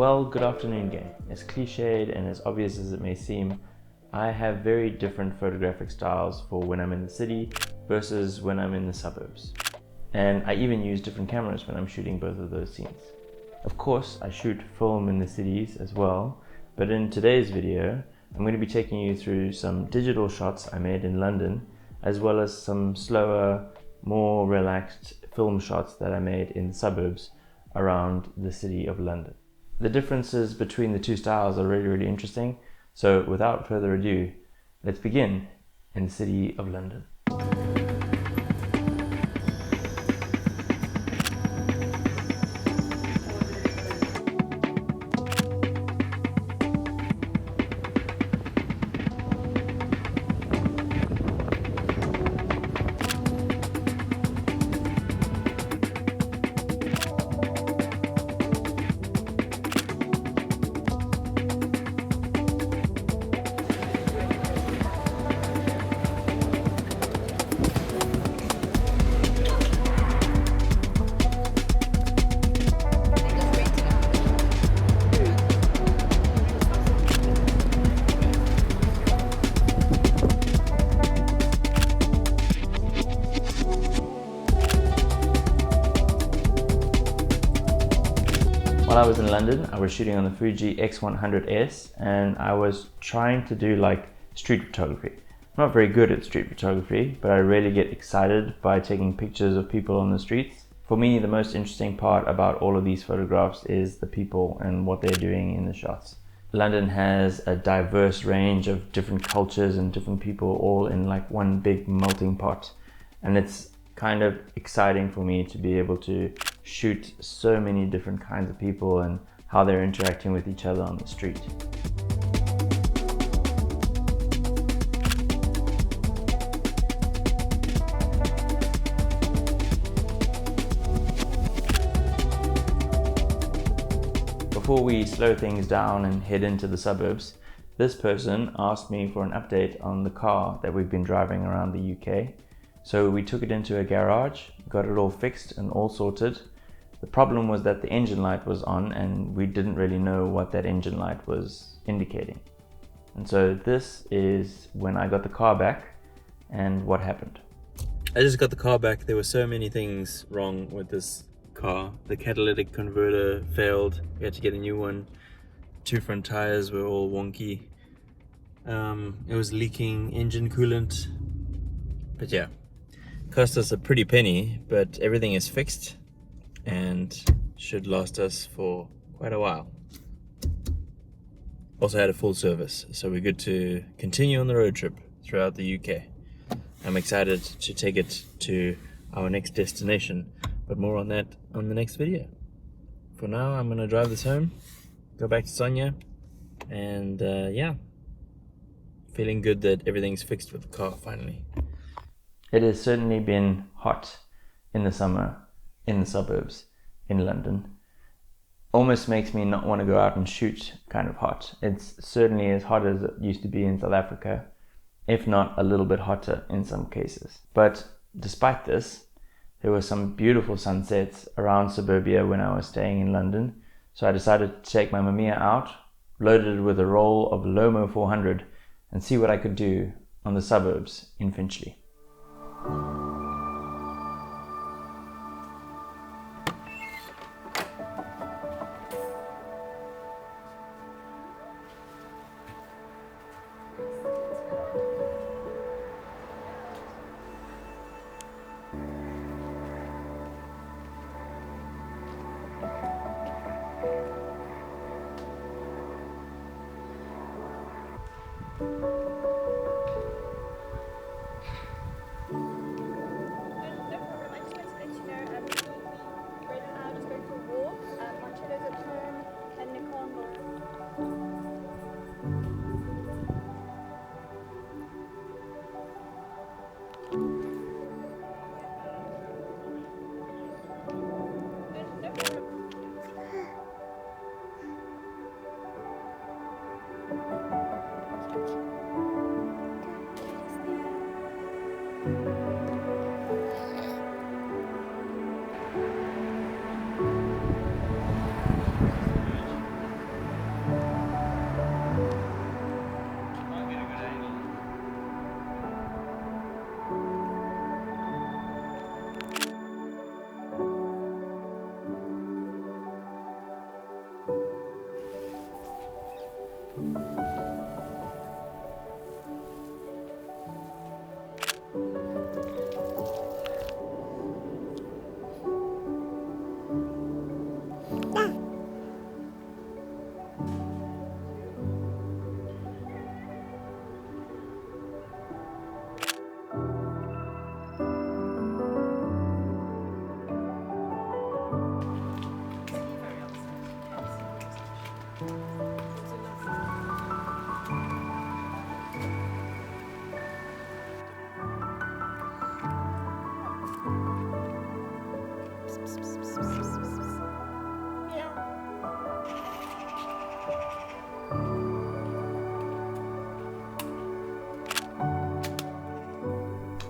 Well, good afternoon gang. As cliched and as obvious as it may seem, I have very different photographic styles for when I'm in the city versus when I'm in the suburbs. And I even use different cameras when I'm shooting both of those scenes. Of course, I shoot film in the cities as well, but in today's video, I'm going to be taking you through some digital shots I made in London, as well as some slower, more relaxed film shots that I made in the suburbs around the city of London. The differences between the two styles are really interesting, so without further ado, let's begin in the city of London. While I was in London, I was shooting on the Fuji X100S and I was trying to do like street photography. I'm not very good at street photography, but I really get excited by taking pictures of people on the streets. For me, the most interesting part about all of these photographs is the people and what they're doing in the shots. London has a diverse range of different cultures and different people all in like one big melting pot. And it's kind of exciting for me to be able to shoot so many different kinds of people and how they're interacting with each other on the street. Before we slow things down and head into the suburbs, this person asked me for an update on the car that we've been driving around the UK. So we took it into a garage, got it all fixed and all sorted. The problem was that the engine light was on and we didn't really know what that engine light was indicating. And so this is when I got the car back and what happened. I just got the car back. There were so many things wrong with this car. The catalytic converter failed. We had to get a new one. Two front tires were all wonky. It was leaking engine coolant. But yeah. Cost us a pretty penny, but everything is fixed and should last us for quite a while. Also had a full service, so we're good to continue on the road trip throughout the UK. I'm excited to take it to our next destination, but more on that on the next video. For now, I'm gonna drive this home, go back to Sonia, and yeah, feeling good that everything's fixed with the car finally. It has certainly been hot in the summer in the suburbs in London. Almost makes me not want to go out and shoot kind of hot. It's certainly as hot as it used to be in South Africa, if not a little bit hotter in some cases. But despite this, there were some beautiful sunsets around suburbia when I was staying in London. So I decided to take my Mamiya out, loaded it with a roll of Lomo 400 and see what I could do on the suburbs in Finchley.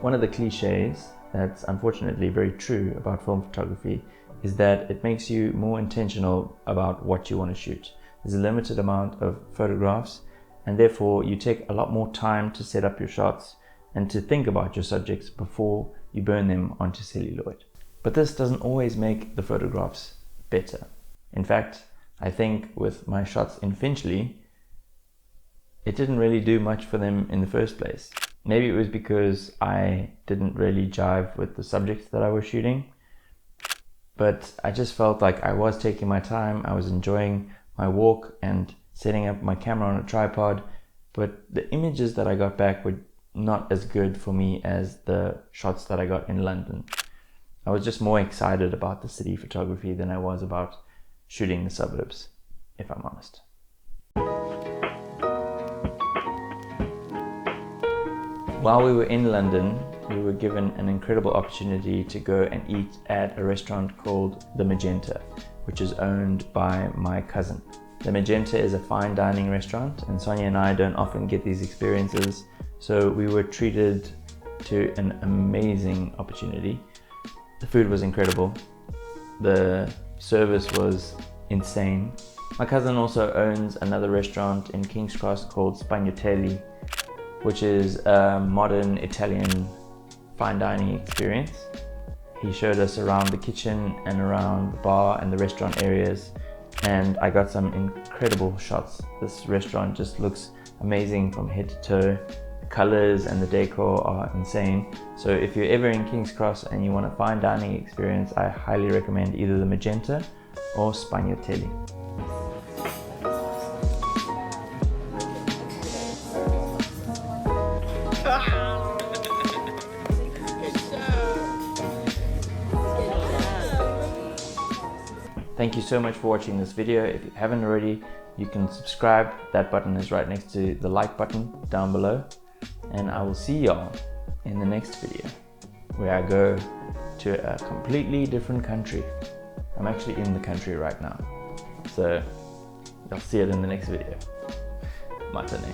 One of the cliches that's unfortunately very true about film photography is that it makes you more intentional about what you want to shoot. There's a limited amount of photographs, and therefore you take a lot more time to set up your shots and to think about your subjects before you burn them onto celluloid. But this doesn't always make the photographs better. In fact, I think with my shots in Finchley, it didn't really do much for them in the first place. Maybe it was because I didn't really jive with the subjects that I was shooting, but I just felt like I was taking my time, I was enjoying my walk and setting up my camera on a tripod, but the images that I got back were not as good for me as the shots that I got in London. I was just more excited about the city photography than I was about shooting the suburbs, if I'm honest. While we were in London, we were given an incredible opportunity to go and eat at a restaurant called The Magenta, which is owned by my cousin. The Magenta is a fine dining restaurant, and Sonia and I don't often get these experiences, so we were treated to an amazing opportunity. The food was incredible. The service was insane. My cousin also owns another restaurant in King's Cross called Spagnatelli, which is a modern Italian fine dining experience. He showed us around the kitchen and around the bar and the restaurant areas, and I got some incredible shots. This restaurant just looks amazing from head to toe. The colors and the decor are insane. So if you're ever in King's Cross and you want a fine dining experience, I highly recommend either the Magenta or Spagnatelli. Thank you so much for watching this video. If you haven't already, you can subscribe. That button is right next to the like button down below. And I will see y'all in the next video, where I go to a completely different country. I'm actually in the country right now. So you'll see it in the next video. Matane.